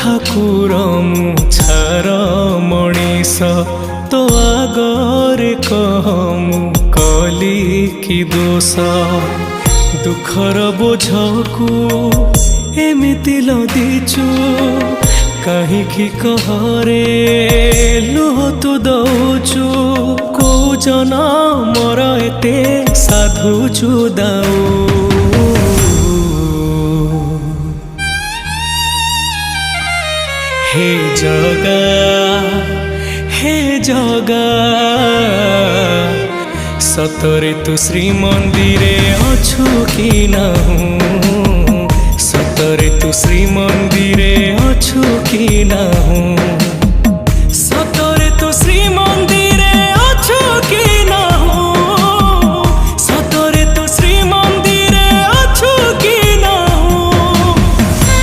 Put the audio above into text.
ठाकुर मु छार मनीष तो आगरे कह मु कली कि दोष दुखर बोझकु एमिति लदिचु कहीं कहरे लुह तू दौचु को जनमर एते साधुचु दाऊ हे जगा सतरे तू श्री मंदिरे अछु कि नाहु सतरे तू श्री मंदिरे अछु कि नाहु।